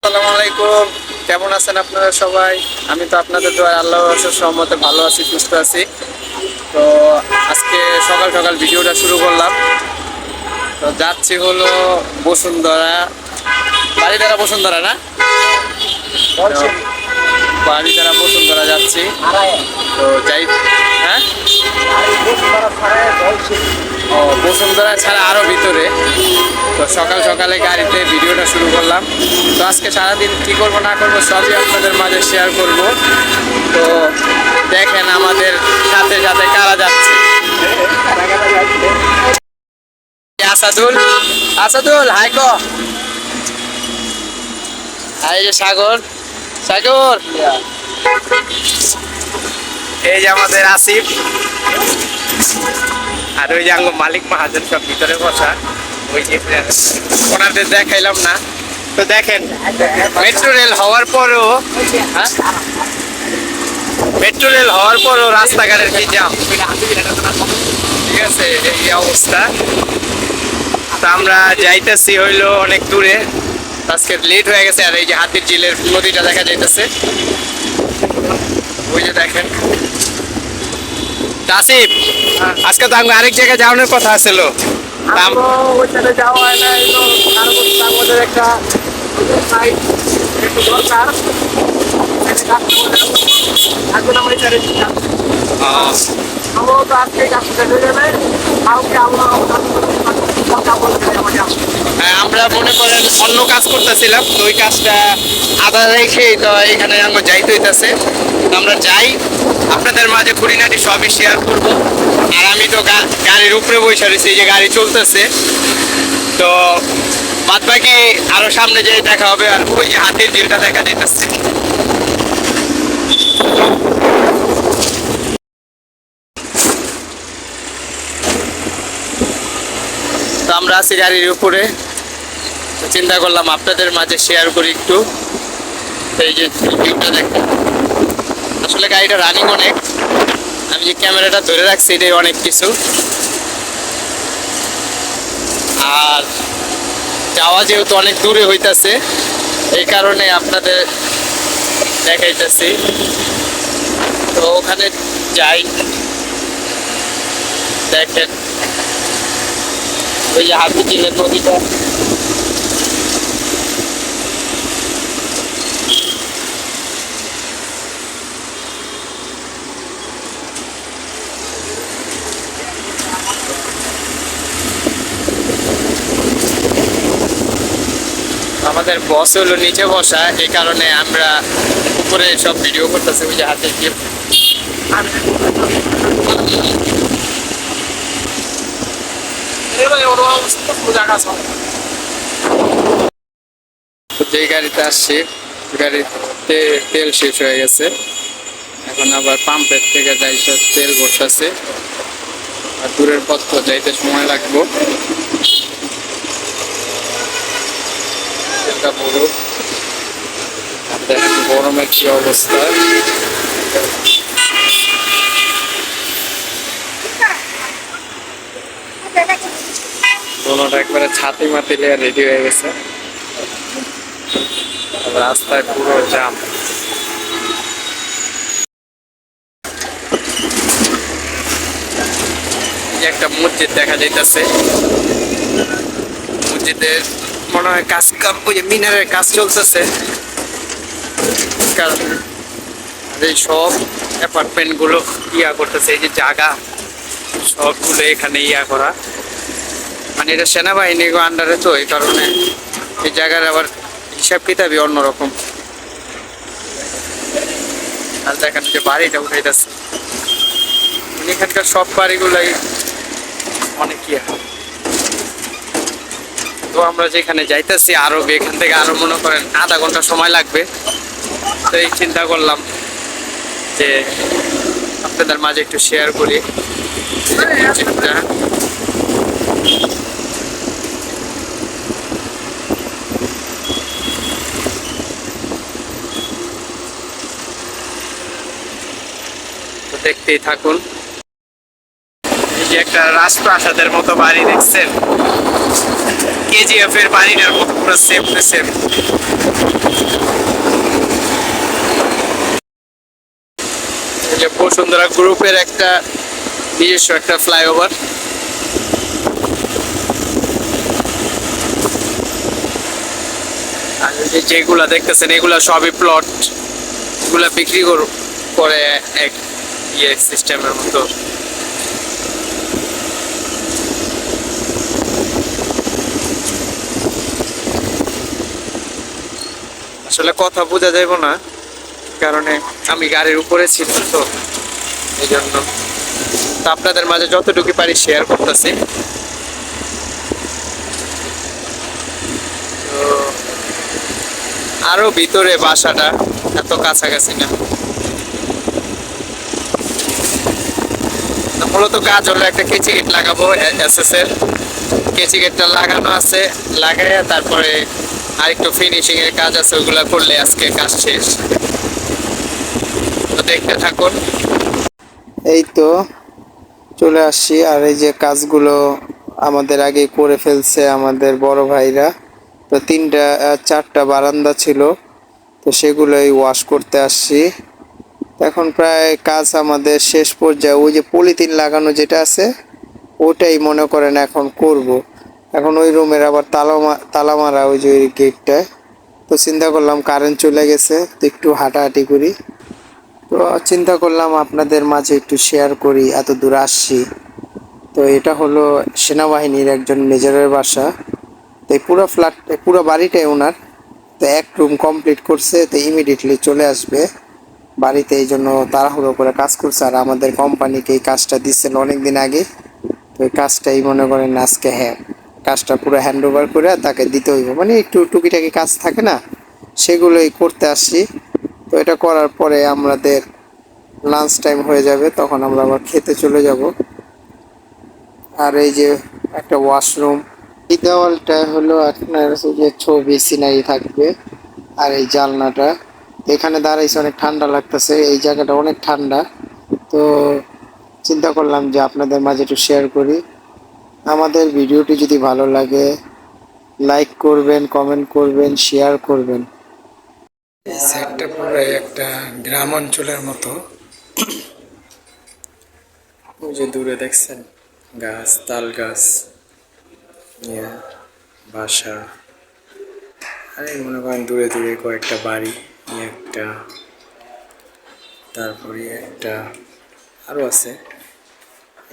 আসসালামু আলাইকুম। কেমন আছেন আপনারা সবাই? আমি তো আপনাদের দোয়ায় আল্লাহর অশেষ রহমতে ভালো আছি, সুস্থ আছি। তো আজকে সকাল সকাল ভিডিওটা শুরু করলাম। তো যাচ্ছি হলো বসুন্ধরা, বাড়িধারা বসুন্ধরা না, তো বাড়িধারা বসুন্ধরা যাচ্ছি। তো যাই, হ্যাঁ, ও বসুন্ধরা ছাড়া আরো ভিতরে। তো সকাল সকালে গাড়িতে ভিডিওটা শুরু করলাম। তো আজকে সারাদিন কি করব না করব সবই আপনাদের মাঝে শেয়ার করব। তো দেখেন আমাদের সাথে সাথে কারা যাচ্ছে। আসাদুল, আসাদুল হাই ক, এই যে সাগর, সাগর, এই যে আমাদের আসিফ, আর ওই যে মালিক মাহাজন সব ভিতরে বসা। ওই যে ওনাদের দেখাইলাম না। তো দেখেন মেট্রো রেল হওয়ার পরও, মেট্রো রেল হওয়ার পরও রাস্তাঘাটের কি জ্যাম, ঠিক আছে, এই অবস্থা। তো আমরা যাইতেছি হইলো অনেক দূরে, আজকে লেট হয়ে গেছে। আর এই যে হাতির ঝিলের নদীটা দেখা যাইতেছে, ওই যে দেখেন। আসিফ, আজকে তো আমি আরেক জায়গায় যাওয়ানোর কথা ছিল, ওইখানে যাওয়া হয় না। আমাদের একটা দরকার, আমরা মনে করেন অন্য কাজ করতেছিলাম, তো ওই কাজটা আধা রেখে তো এখানে আমরা যাইতে হইতেছে। আমরা যাই, আপনাদের মাঝে খুঁটিনাটি সবই শেয়ার করব। আর আমি তো গাড়ির উপরে বসে রয়েছি, এই যে গাড়ি চলতেছে। তো বাদ বাকি আরো সামনে যেয়ে দেখা হবে। আর ওই যে হাতির ঝিলটা দেখা যাইতেছে। তো আমরা আছি গাড়ির উপরে, চিন্তা করলাম আপনাদের মাঝে শেয়ার করি একটু। এই যে ভিউটা দেখেন, আসলে গাড়িটা রানিং অনেক, আমি যে ক্যামেরাটা ধরে রাখছি এটাই অনেক কিছু। আর যাওয়া যেহেতু অনেক দূরে হইতাছে, এই কারণে আপনাদের দেখাইতেছি। তো ওখানে যাই, দেখেন ওই যে হাতি ঝিলের নদীটা। আমাদের বস হলো নিচে বসা, এই কারণে আমরা উপরে সব ভিডিও করতেছি। ওই যে হাতে গিয়ে যে গাড়িতে আসছি, গাড়িতে তেল শেষ হয়ে গেছে। এখন আবার পাম্পের থেকে যাই সব তেল ভরতেছে। আর দূরের পথ তো যাইতে সময় লাগবো। দেখেন গরমের কি অবস্থা। দোনোটা একবারে ছাতি মাতি লিয়ে রেডি হয়ে গেছে, রাস্তায় পুরো জাম। একটা মসজিদ দেখা যাইতেছে, মসজিদের মনে হয় কাজ কাম, ওই যে মিনারের কাজ চলতেছে। কারণ এই সব অ্যাপার্টমেন্ট গুলো ইয়া করতেছে, এই যে জায়গা সবগুলো এখানে ইয়া করা, মানে এটা সেনাবাহিনীর আন্ডারে, তো এই কারণে এই জায়গার আবার হিসাব কিতাবই অন্যরকম। আর দেখেন যে বাড়িটা উঠাইতেছে, এখানকার সব বাড়িগুলাই অনেক ইয়া। তো আমরা যেখানে যাইতেছি আরো এখান থেকে আরো মনে করেন আধা ঘন্টা সময় লাগবে। তো এই চিন্তা করলাম যে আপনাদের মাঝে একটু শেয়ার করি। তো দেখতেই থাকুন। এই যে একটা রাজপ্রাসাদের মতো বাড়ি দেখছেন, কেজিএফ এর বাড়িটার মতো পুরো সেম টু সেম। যে বসুন্ধরা গ্রুপের একটা নিজস্ব একটা ফ্লাইওভার। আর যেগুলা দেখতেছেন এগুলা সবই প্লট, এগুলা বিক্রি করে এক ইয়ে সিস্টেমের মতো। আসলে কথা বোঝা যাইব না, কারণে আমি গাড়ির উপরে ছিলাম তো এই জন্য। তো আপনাদের মাঝে যতটুকু পারি শেয়ার করতেছি। তো আরো ভিতরে বাসাটা, এত কাছাকাছি না। মূলত কাজ হলো একটা কেচি গেট লাগাবো, এসএস এর কেচি গেটটা লাগানো আছে, লাগাইয়া তারপরে আরেকটু ফিনিশিং এর কাজ আছে, ওগুলা করলে আজকে কাজ শেষ। তো দেখতে থাকুন। এই তো চলে আসছি। আর এই যে কাজগুলো আমাদের আগে করে ফেলছে আমাদের বড় ভাইরা। তো 4টা বারান্দা ছিল, তো সেগুলোই ওয়াশ করতে আসছি। এখন প্রায় কাজ আমাদের শেষ পর্যায়ে। ওই যে পলিথিন লাগানো যেটা আছে ওটাই মনে করেন এখন করব। এখন ওই রুমের আবার তালা মারা, ওই যে ওই গেটটায়। তো চিন্তা করলাম কারেন্ট চলে গেছে, তো একটু হাঁটাহাঁটি করি। তো চিন্তা করলাম আপনাদের মাঝে একটু শেয়ার করি, এত দূর আসছি। তো এটা হলো সেনাবাহিনীর একজন মেজরের বাসা। তো এই পুরো বাড়িটাই ওনার। তো এক রুম কমপ্লিট করছে, তো ইমিডিয়েটলি চলে আসবে বাড়িতে। এই জন্য তাড়াহুড়ো করে কাজ করছে। আর আমাদের কোম্পানিকে এই কাজটা দিচ্ছেন অনেকদিন আগে। তো এই কাজটাই মনে করেন আজকে কাজটা পুরো হ্যান্ড ওভার করে তাকে দিতে হইব। মানে একটু টুকিটাকি কাজ থাকে না, সেগুলোই করতে আসছি। তো এটা করার পরে আমাদের লাঞ্চ টাইম হয়ে যাবে, তখন আমরা আবার খেতে চলে যাব। আর এই যে একটা ওয়াশরুম, এই দেওয়ালটা হলো আপনার যে ছবি সিনারি থাকবে। আর এই জানলাটা, এখানে দাঁড়াইছে, অনেক ঠান্ডা লাগতেছে, এই জায়গাটা অনেক ঠান্ডা। তো চিন্তা করলাম যে আপনাদের মাঝে একটু শেয়ার করি। আমাদের ভিডিওটি যদি ভালো লাগে লাইক করবেন, কমেন্ট করবেন, শেয়ার করবেন। এই সাইডটা পুরো একটা গ্রাম অঞ্চলের মতো। ওই যে দূরে দেখছেন গাছ, তাল গাছ, বাসা। আর মনে করেন দূরে দূরে কয়েকটা বাড়ি, একটা, তারপরে একটা আরও আছে।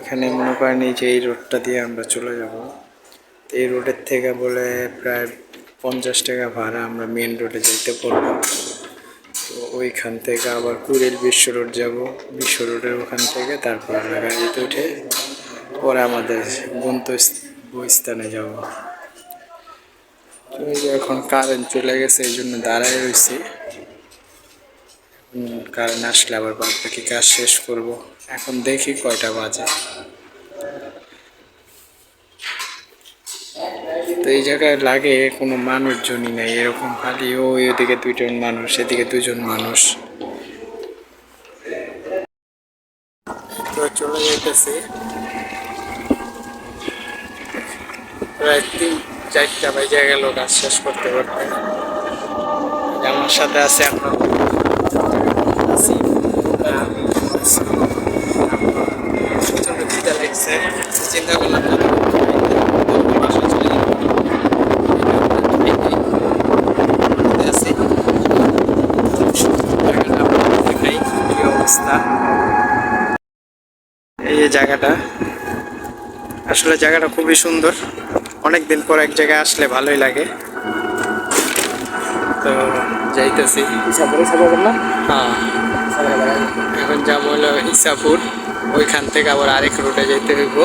এখানে মনে করেন এই যে এই রোডটা দিয়ে আমরা চলে যাব। এই রোডের থেকে বলে প্রায় 50 টাকা ভাড়া আমরা মেন রোডে যেতে পারবো। তো ওইখান থেকে আবার কুড়িল বিশ্ব রোড যাব, বিশ্ব রোডের ওখান থেকে তারপর আমরা গাড়িতে উঠে পরে আমাদের গন্তব্যস্থানে যাব। এখন কারেন্ট চলে গেছে, এই জন্য দাঁড়ায় রয়েছি। কারেন্ট আসলে আবার বাদ বাকি কাজ শেষ করব। এখন দেখি কয়টা বাজে। তো এই জায়গায় লাগে কোনো মানুষজনই নেই, এরকম খালি ওইদিকে 2জন মানুষ, এদিকে 2জন মানুষ। তো চলে যাইতেছি প্রায় 3-4টা বাজে গেল কাজ শেষ করতে করতে। আমার সাথে আছে আপনার চিন্তা করলাম এই জায়গাটা, আসলে জায়গাটা খুবই সুন্দর। অনেকদিন পর এক জায়গায় আসলে ভালোই লাগে। তো যাইতেছি হ্যাঁ, এখন যাবো হলো ইসাপুর। ওইখান থেকে আবার আরেক রুটে যেতে হইব।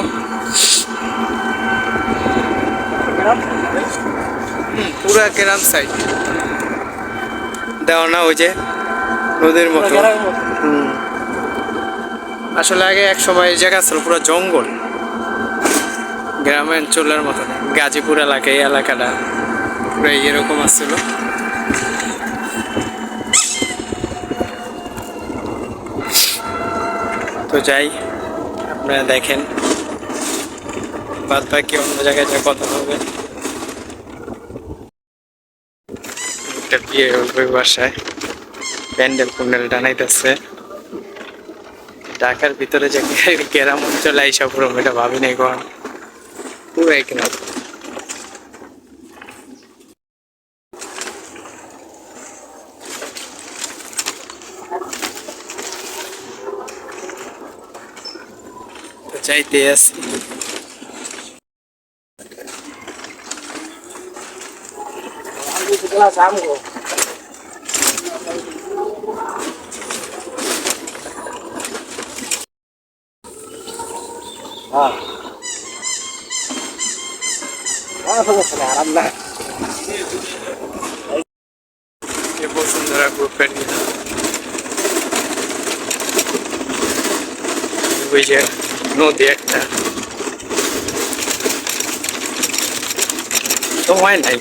পুরা গ্রাম সাইড দেওয়া না, ওই যে নদীর মতো। আসলে আগে এক সময় এই জায়গা ছিল পুরো জঙ্গল, গ্রামাঞ্চলের মতো। গাজীপুর এলাকা, এই এলাকাটা পুরো এরকম আসছিল। তো যাই, আপনারা দেখেন, বাদ বাকি অন্য জায়গায় যা কথা হবে। একটা বিয়ে হলো ওই বাসায়, প্যান্ডেল পুন্ডেল টানাইতেছে। ঢাকার ভিতরে যে গ্রাম অঞ্চলে এইসব রুম, এটা ভাবি নাই কখন, পুরাই গ্রাম। যাইতে আছি। বসুন্ধরা গ্রুপের ওই যে নদী একটা, সময় নাই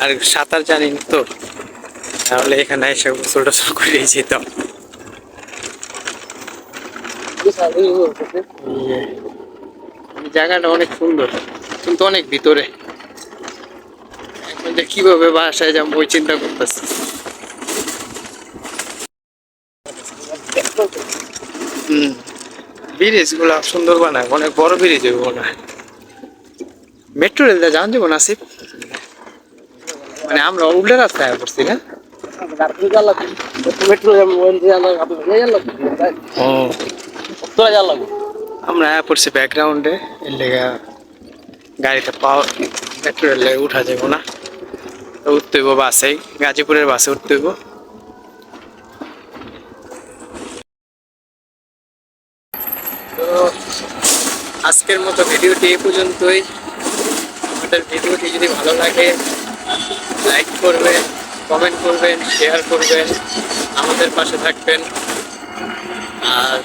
আর সাঁতার জানি না তো, তাহলে এখানে এসে গোসল টোসল করে যেতাম। জায়গাটা অনেক সুন্দর কিন্তু অনেক ভিতরে, এখন যে কিভাবে বাসায় যাবো ওই চিন্তা করতেছি। ব্রিজ গুলা সুন্দর বানায়, অনেক বড় ব্রিজ হইব না। মেট্রো রেল যান যাবো নাসিব, মানে আমরা উল্টা রাস্তায় পড়ছি না। আমরা পড়ছি ব্যাকগ্রাউন্ডে, এর লেগা গাড়িটা পাওয়া, মেট্রো রেলে উঠা যাবো না, উঠতে হইব বাসে, গাজীপুরের বাসে উঠতে হইব। তো আজকের মতো ভিডিওটি এই পর্যন্তই। আমাদের ভিডিওটি যদি ভালো লাগে লাইক করবেন, কমেন্ট করবেন, শেয়ার করবেন, আমাদের পাশে থাকবেন। আর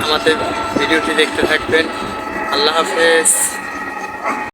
আমাদের ভিডিওটি দেখতে থাকবেন। আল্লাহ হাফেজ।